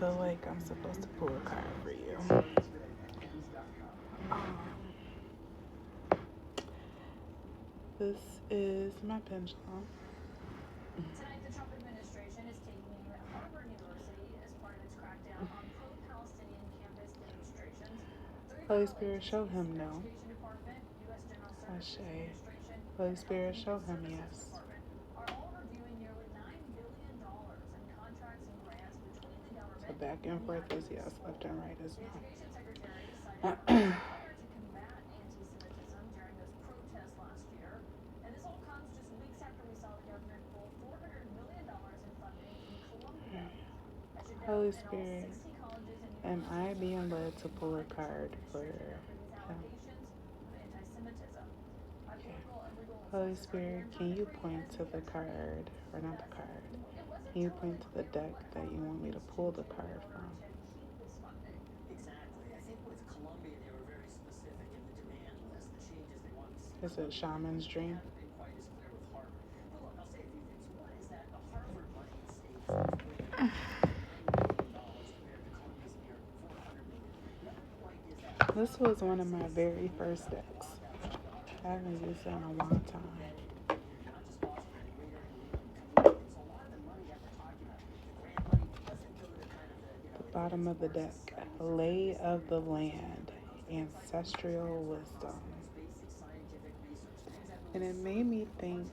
feel like I'm supposed to pull a card for you. Um, this is my pendulum. Tonight, the Trump administration is taking aim at Harvard University as part of its crackdown on pro-Palestinian campus demonstrations. Three Holy federal Spirit, show agencies, him the no. Education Department, U.S. General Ashe. Services Administration, Holy and the Health Spirit, and show Human him Services yes. Department, are all reviewing nearly $9 billion in contracts and grants between the So government back and and the forth is yes, activist left school. and right is The no. Education Secretary cited a failure to combat anti-Semitism during those protests last year. And this all comes just weeks after we saw the government pull $400 million in funding from Columbia. I should note, Holy in all Spirit, 60 colleges and am I universities being around the led to nation, pull a hundreds of card students for stood together for these him? allegations of anti-Semitism. My Okay. political and legal Holy sources are here Spirit, in can you town point as to the the attorney card, or not the says card? it wasn't Can you totally point to the clear deck what that you want me to Harvard pull needs the to do card in order from? to keep this funding. Exactly. I think with Columbia, they were very specific in the demand list, the changes they wanted to see. Is it Shaman's They Dream? haven't been quite as clear with Harvard. But look, I'll say a few things. One is that the Harvard money in state is $9 billion compared to Columbia's near $400 million. Never quite is that This was one of my very first decks. I haven't used it in a long time. not just foster a greater New England community. And so a lot of the money that we're talking about, the grant money, doesn't go to kind of the, Bottom of the deck, lay of the land, ancestral wisdom. basic scientific research, things that And really it made me think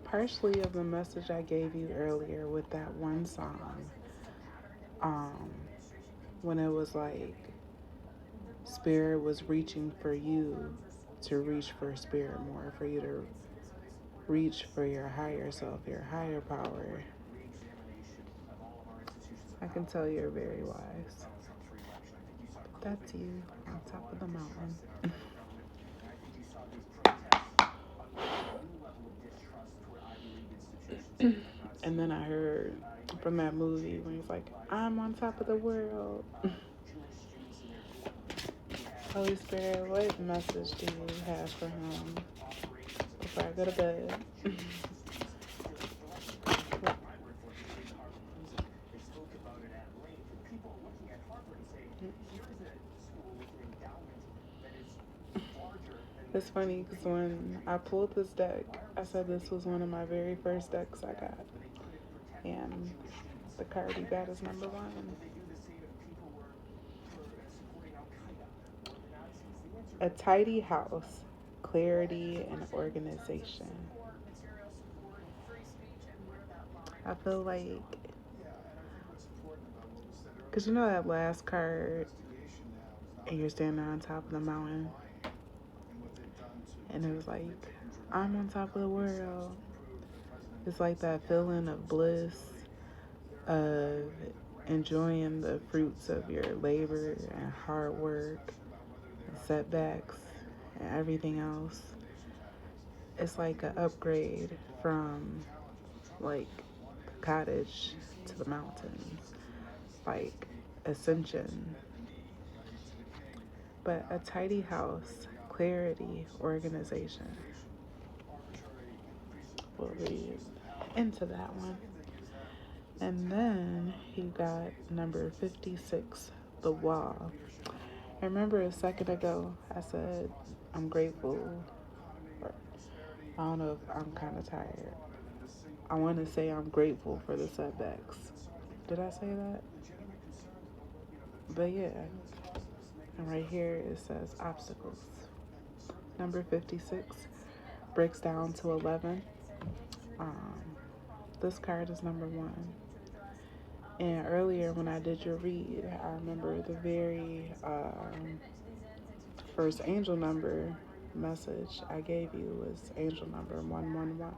partially of the message I gave you earlier with that one song. When it was like spirit was reaching for you to reach for spirit more, for you to reach for your higher self, your higher power. I can tell you're very wise. But that's you on top of the mountain. And then I heard from that movie when he's like, I'm on top of the world. Holy Spirit, what message do you have for him before I go to bed? It's funny because when I pulled this deck, I said this was one of my very first decks I got. And the card you got is number one. A tidy house, clarity and organization. I feel like, because you know that last card, and you're standing on top of the mountain, and it was like, I'm on top of the world. It's like that feeling of bliss, of enjoying the fruits of your labor and hard work and setbacks and everything else. It's like an upgrade from like the cottage to the mountains, like ascension. But a tidy house, clarity, organization. We'll read into that one. And then he got number 56, The Wall. I remember a second ago I said I'm grateful. Or, I don't know if I'm kind of tired. I want to say I'm grateful for the setbacks. Did I say that? But yeah. And right here it says obstacles. Number 56 breaks down to 11. This card is number one. And earlier when I did your read, I remember the very first angel number message I gave you was angel number 111.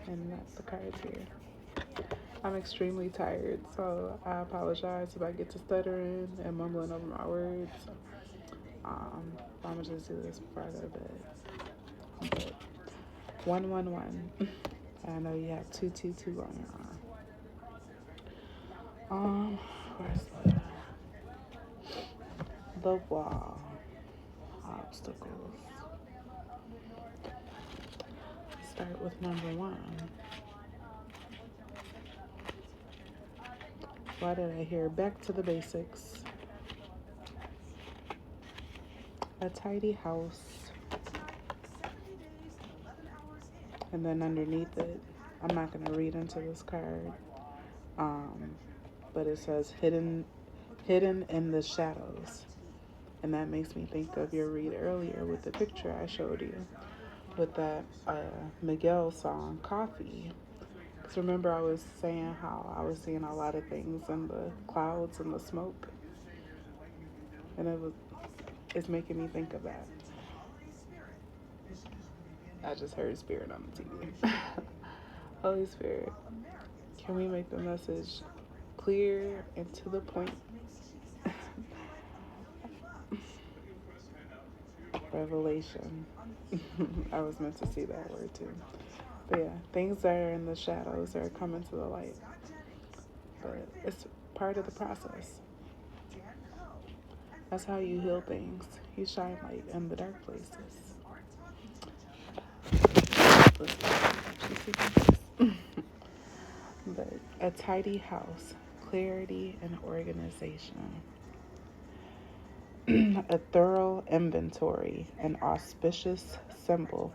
And that's the cards here. I'm extremely tired, so I apologize if I get to stuttering and mumbling over my words. I'm gonna just do this before I go to bed. But 111. I know you have 222 on your arm. Where's the wall? Obstacles. Start with number one. Why did I hear back to the basics? A tidy house. And then underneath it, I'm not going to read into this card, but it says hidden in the shadows. And that makes me think of your read earlier with the picture I showed you with that Miguel song, Coffee. Because remember I was saying how I was seeing a lot of things in the clouds and the smoke. And it's making me think of that. I just heard Spirit on the TV. Holy Spirit, can we make the message clear and to the point? Revelation. I was meant to see that word too. But yeah, things that are in the shadows are coming to the light. But it's part of the process. That's how you heal things. You shine light in the dark places. But a tidy house, clarity and organization. A thorough inventory, an auspicious symbol.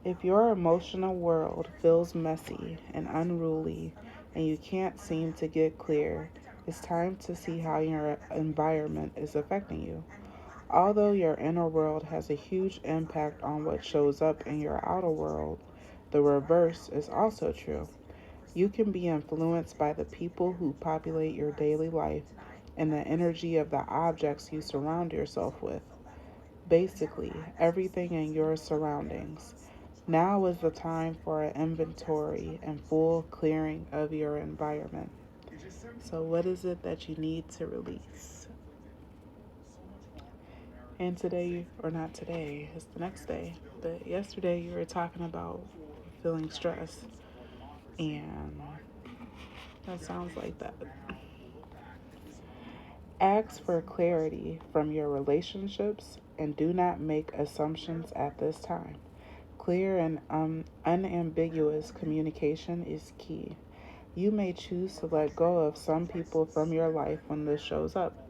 If your emotional world feels messy and unruly and you can't seem to get clear, it's time to see how your environment is affecting you. Although your inner world has a huge impact on what shows up in your outer world, the reverse is also true. You can be influenced by the people who populate your daily life and the energy of the objects you surround yourself with. Basically, everything in your surroundings. Now is the time for an inventory and full clearing of your environment. So, what is it that you need to release? And today, or not today, it's the next day, but yesterday you were talking about feeling stress, and that sounds like that. Ask for clarity from your relationships and do not make assumptions at this time. Clear and unambiguous communication is key. You may choose to let go of some people from your life when this shows up.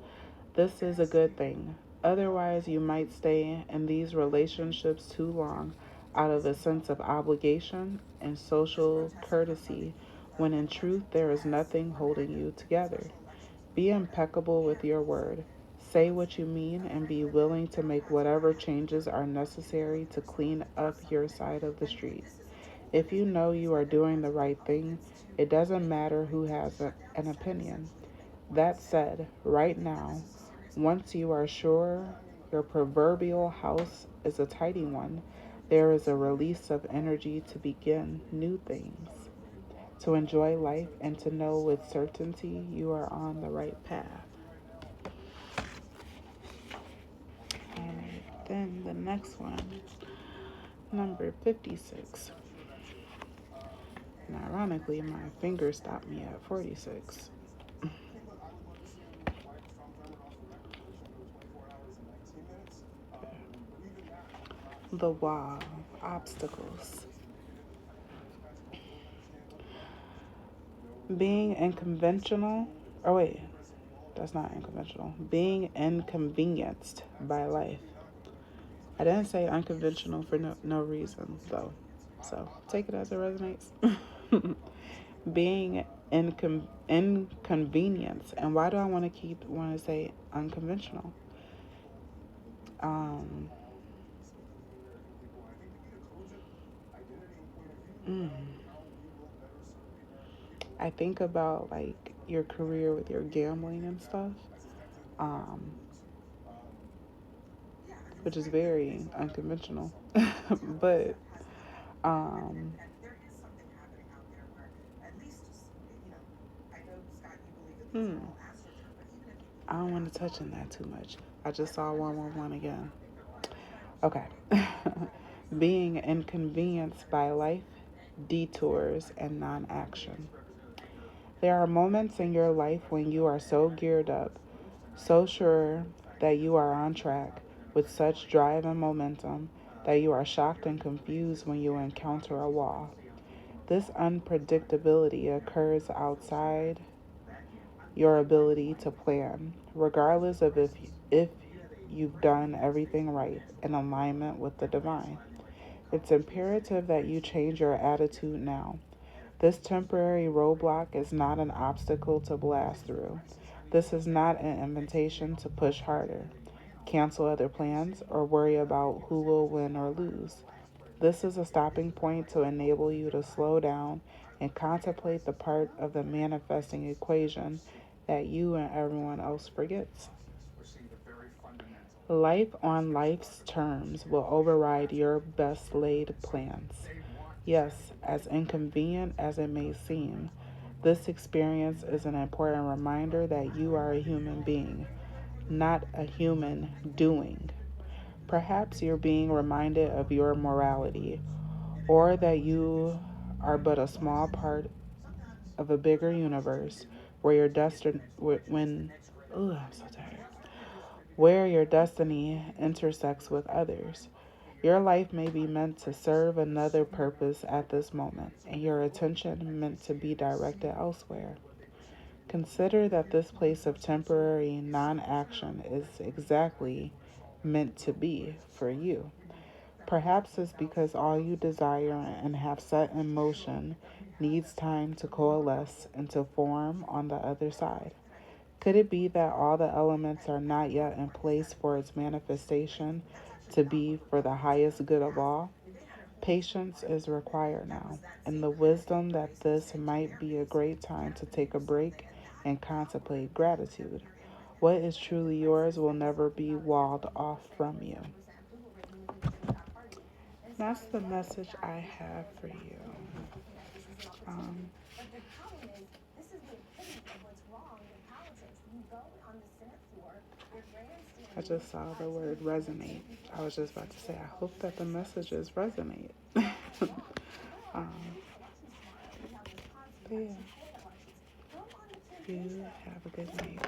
This is a good thing. Otherwise, you might stay in these relationships too long out of a sense of obligation and social courtesy when in truth there is nothing holding you together. Be impeccable with your word. Say what you mean and be willing to make whatever changes are necessary to clean up your side of the street. If you know you are doing the right thing, it doesn't matter who has an opinion. That said, right now, once you are sure your proverbial house is a tidy one, there is a release of energy to begin new things, to enjoy life, and to know with certainty you are on the right path. Alright, then the next one, number 56. And ironically, my finger stopped me at 46. The wall, obstacles. Being unconventional, oh wait, that's not unconventional. Being inconvenienced by life. I didn't say unconventional for no reason, though. So take it as it resonates. Being inconvenience. And why do I want to say unconventional? I think about like your career with your gambling and stuff, which is very unconventional, but I don't want to touch on that too much. I just saw 111 again. Okay. Being inconvenienced by life, detours, and non-action. There are moments in your life when you are so geared up, so sure that you are on track, with such drive and momentum, that you are shocked and confused when you encounter a wall. This unpredictability occurs outside your ability to plan, regardless of if you've done everything right in alignment with the divine. It's imperative that you change your attitude now. This temporary roadblock is not an obstacle to blast through. This is not an invitation to push harder, cancel other plans, or worry about who will win or lose. This is a stopping point to enable you to slow down and contemplate the part of the manifesting equation that you and everyone else forgets. Life on life's terms will override your best laid plans. Yes, as inconvenient as it may seem, this experience is an important reminder that you are a human being, not a human doing. Perhaps you're being reminded of your morality, or that you are but a small part of a bigger universe where your destiny I'm so tired. Where your destiny intersects with others. Your life may be meant to serve another purpose at this moment, and your attention meant to be directed elsewhere. Consider that this place of temporary non-action is exactly meant to be for you. Perhaps it's because all you desire and have set in motion needs time to coalesce into form on the other side. Could it be that all the elements are not yet in place for its manifestation to be for the highest good of all? Patience is required now, and the wisdom that this might be a great time to take a break and contemplate gratitude. What is truly yours will never be walled off from you. That's the message I have for you. But the problem is, this is the epitome of what's wrong with politics. You go on the Senate floor, you're grandstanding. I just saw the word resonate. I was just about to say, I hope that the messages resonate. But yeah, you have a good night.